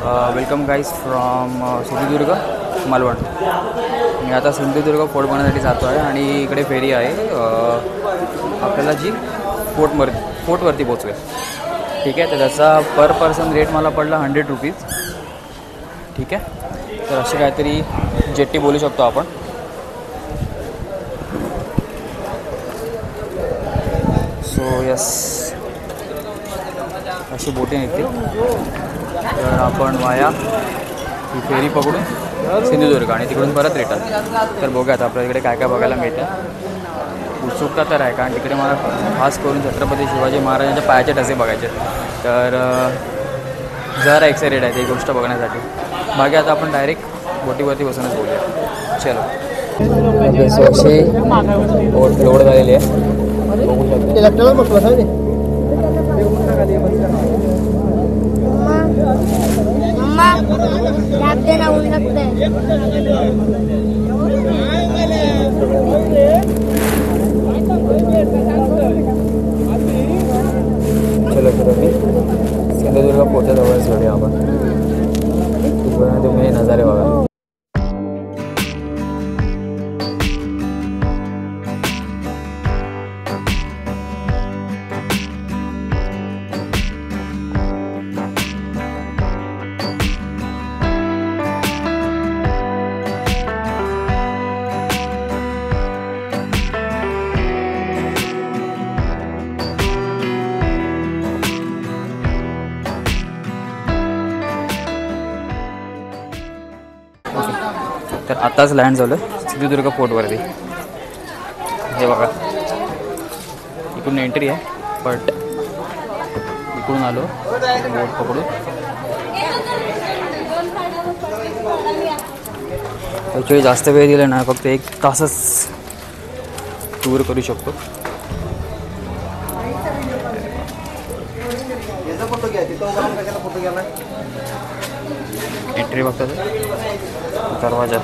Welcome guys from Sindhudurg Malvan. मी आता Sindhudurg fort बघण्यासाठी जातो आहे आणि इकडे फेरी आहे आपल्याला जी फोर्टवरती पोचवेल. ठीक आहे, तर त्याचा पर पर्सन रेट मला पडला 100 रुपीज. ठीक आहे, तर असे काहीतरी जेट्टी बोलू शकतो आपण. सो यस, अशी बोटी निघतील. तर आपण वाया ही फेरी पकडून सिंधुदुर्ग आणि तिकडून परत रिटर्न. तर बघूयात आपल्या इकडे काय काय बघायला मिळतं. उत्सुकता तर आहे, कारण तिकडे मला खास करून छत्रपती शिवाजी महाराजांच्या पायाचे ठसे बघायचे. तर जरा एक्सायटेड आहे ती गोष्ट बघण्यासाठी. बाकी आता आपण डायरेक्ट बोटीवरती बसूनच बोलूया. चलो. सो अशी बोट लोड झालेली आहे, बघू शकतो. चलो फिर अभी सिंधुदुर्ग पोहोचल्याजवळच भेटूया आपण. तुम्ही नजारे बघा. तर आताच लँड झालं सिंधुदुर्ग फोर्टवरती. हे बघा, इकडून एंट्री आहे, बट इकडून आलो बोट पकडून. ॲक्च्युली जास्त वेळ दिला ना, फक्त 1 तासच टूर करू शकतो. एंट्री बघता दरवाजा.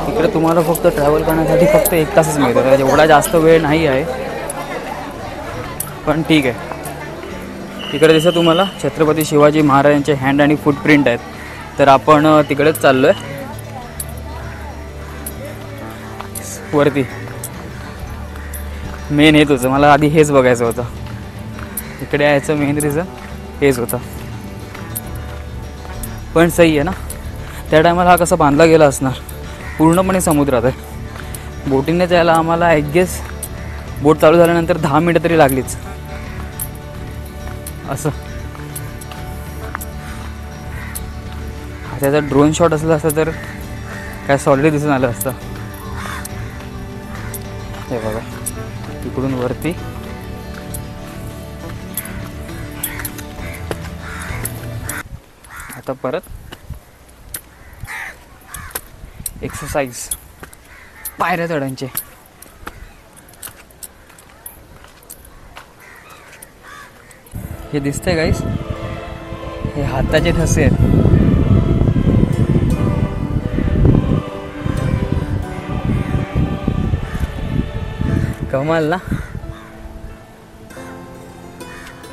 इकडे तुम्हाला फक्त ट्रॅव्हल करण्यासाठी फक्त 1 तासच मिळतो. तर एवढा जास्त वेळ नाही आहे, पण ठीक आहे. तिकडे दिसतं तुम्हाला छत्रपती शिवाजी महाराजांचे हँड आणि फुटप्रिंट आहेत. तर आपण तिकडेच चाललो आहे वरती. मेन हेच होतं, मला आधी हेच बघायचं होतं. इकडे यायचं मेन रिझन हेच होतं. पण सही आहे ना, त्या टायमाला हा कसा बांधला गेला असणार, पूर्णपणे समुद्रात आहे. बोटीने जायला आम्हाला आय गेस बोट चालू झाल्यानंतर 10 मिनिटं तरी लागलीच. असं त्याचा ड्रोन शॉट असला असता तर काय सॉलिड दिसून आलं असतं. हे बघा, इकडून वरती आता परत एक्सरसाइज पायऱ्या चढायचे. हे दिसतंय गाईस, हे हाताचे ठसे आहेत. कमाल ना.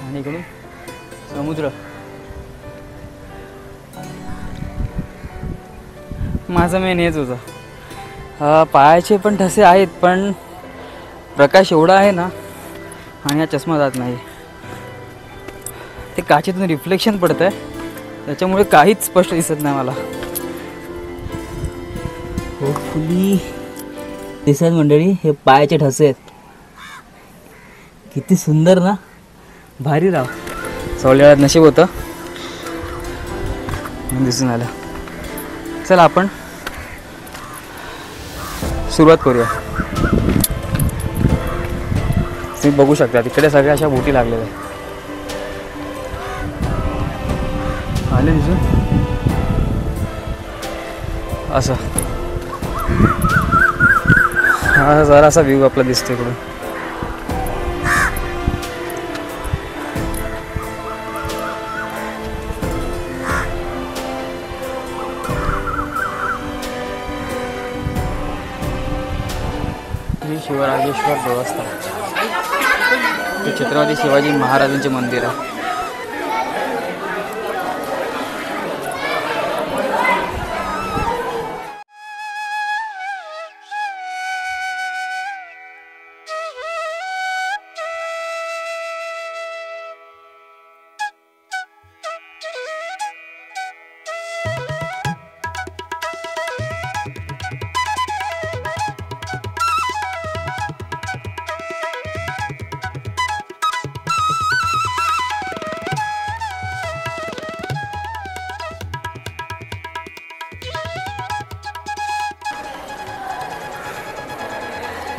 आणि इकडून समुद्र. माझं मेन हेच होतं, पायाचे पण ठसे आहेत, पण प्रकाश एवढा आहे ना आणि हा चष्मा जात नाही. ते काचेतून रिफ्लेक्शन पडत आहे, त्याच्यामुळे काहीच स्पष्ट दिसत नाही मला. होपफुली दिसत मंडळी, हे पायाचे ठसे आहेत. किती सुंदर ना, भारी राव. सवल्याळ्यात नशीब होतं दिसून आलं. चला आपण सुरुवात करूया. तुम्ही बघू शकता तिकडे सगळ्या अशा बोटी लागलेल्या आहेत. आले दिसून असं. हा जरासा व्ह्यू आपला दिसतो इकडून. शिवराजेश्वर देवस्थान, हे छत्रपती शिवाजी महाराजांचे मंदिर आहे.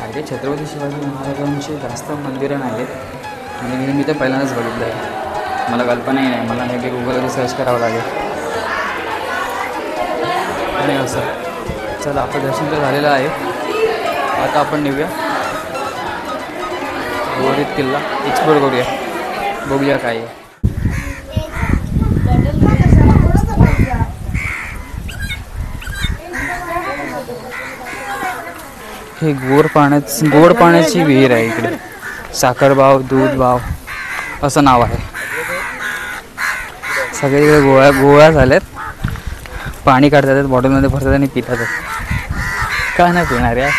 अरे छत्रपती शिवाजी महाराजांचे जास्त मंदिरं नाही आहेत आणि मी तर पहिल्यांदाच बघितलं आहे. मला कल्पनाही नाही. मला नाही की गुगलमध्ये सर्च करावं लागेल. आणि असं चला, आपलं दर्शन तर झालेलं आहे. आता आपण निघूया गोरीत किल्ला एक्सप्लोर करूया, बघूया काय आहे. हे गोड पाण्याची विहीर आहे. इकडे साखरबाव, दूध बाव असं नाव आहे. सगळीकडे गोळ्या झाल्यात. पाणी काढतात, बॉटलमध्ये भरतात आणि पितात. काय नाही पिणार यार.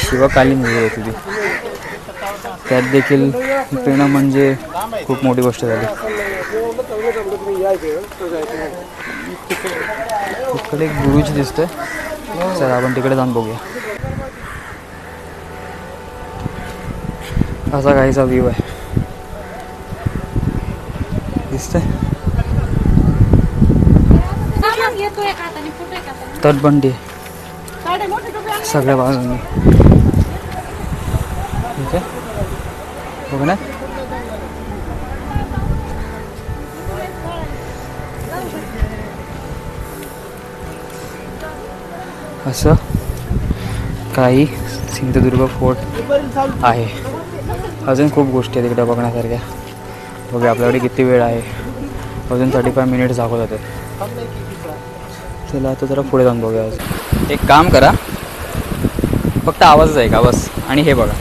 शिवकालीन विहीर होती ती, त्यात देखील पिणं म्हणजे खूप मोठी गोष्ट झाली. तिकडे एक गुरुजी दिसतोय. चला आपण तिकडे जाऊन बघूया. असा काहीचा व्ह्यू आहे. दिसतंय तटबंदी सगळ्या बाजूंनी. ठीक आहे, बघ ना. असं काही सिंधुदुर्ग फोर्ट आहे. अजून खूप गोष्टी आहेत तिकडे बघण्यासारख्या. बघा आपल्याकडे किती वेळ आहे. अजून 35 मिनिट्स दाखवत होते. चला आता जरा पुढे जाऊन बघूया. एक काम करा, फक्त आवाजच आहे का बस. आणि हे बघा,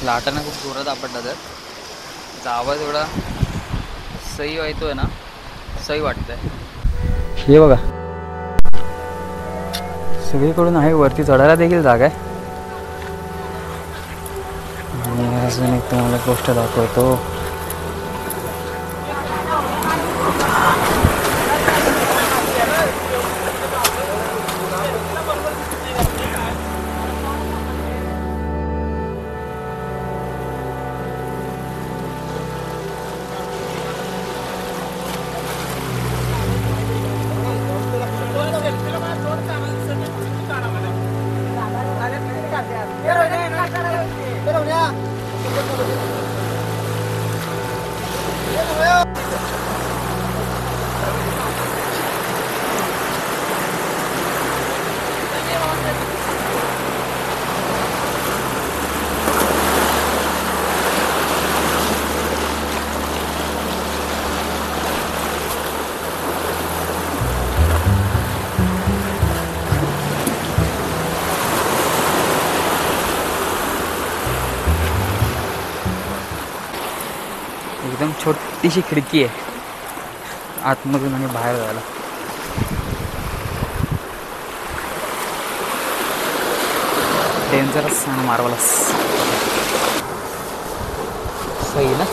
लाटांना खूप जोरात आपटला. तर त्याचा आवाज एवढा सही येतोय ना, सही वाटतंय. हे बघा सगळीकडून आहे. वरती चढायला देखील जागा आहे. आणि अजून एक तुम्हाला गोष्ट दाखवतो. एकदम छोटीशी खिडकी आहे आतमधून आणि बाहेर जायला. डेंजरस आणि मार्वलस. सही ना.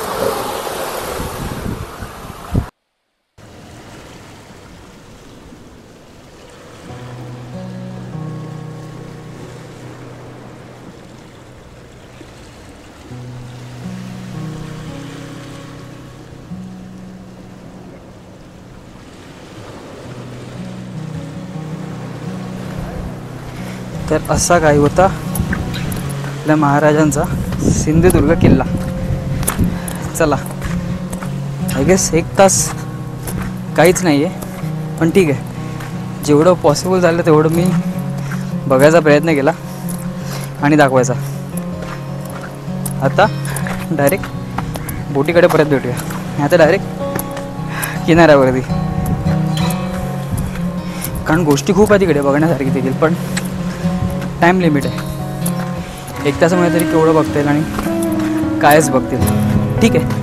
तर असा काही होता आपल्या महाराजांचा सिंधुदुर्ग किल्ला. चला आय गेस 1 तास काहीच नाही आहे, पण ठीक आहे, जेवढं पॉसिबल झालं तेवढं मी बघायचा प्रयत्न केला आणि दाखवायचा. आता डायरेक्ट बोटीकडे परत भेटूया. आता डायरेक्ट किनाऱ्यावरती, कारण गोष्टी खूप आहे तिकडे बघण्यासारखी देखील, पण टाईम लिमिट आहे. 1 तासामध्ये तरी केवढं बघता येईल आणि कायच बघतील. ठीक आहे.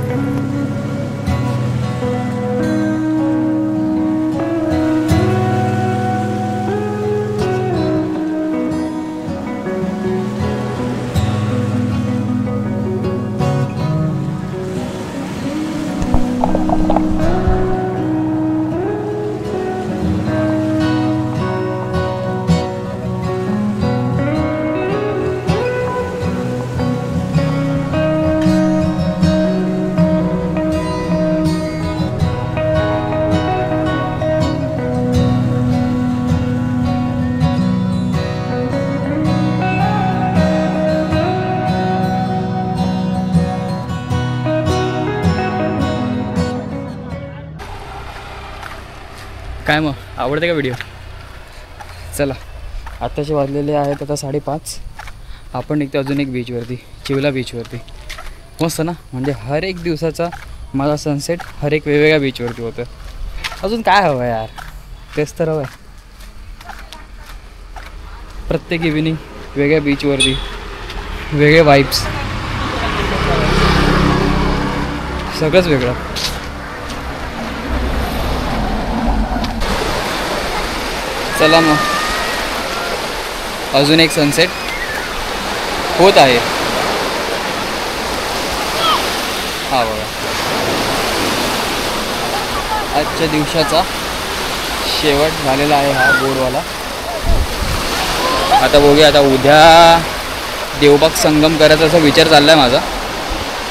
काय मग आवडते का व्हिडिओ? चला, आत्ताचे वाजलेले आहेत आता 5:30. आपण निघतो अजून एक बीचवरती, चिवला बीचवरती. मस्त ना, म्हणजे हर एक दिवसाचा माझा सनसेट हर एक वेगवेगळ्या बीचवरती होतं. अजून काय हवं यार, तेच तर हवं आहे. प्रत्येक इव्हिनिंग वेगळ्या बीचवरती, वेगळे वाईब्स, सगळंच वेगळं. चला मग, अजून एक सनसेट होत आहे. हा बघा, आजच्या दिवसाचा शेवट झालेला आहे हा बोर्डवाला. आता बघूया, आता उद्या देवबाग संगम करायचा असा विचार चालला आहे माझा,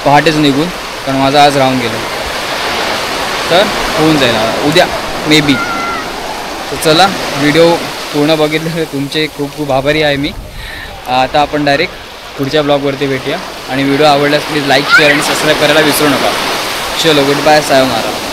पहाटेच निघून, कारण माझा आज राहून गेलं तर होऊन जाईल उद्या मे बी. तर चला, व्हिडिओ पूर्ण बघितलं तुमचे खूप खूप आभारी आहे मी. आता आपण डायरेक्ट पुढच्या ब्लॉगवरती भेटूया, आणि व्हिडिओ आवडल्यास प्लीज लाईक, शेअर आणि सबस्क्राईब करायला विसरू नका. चलो, गुड बाय, सायोनारा.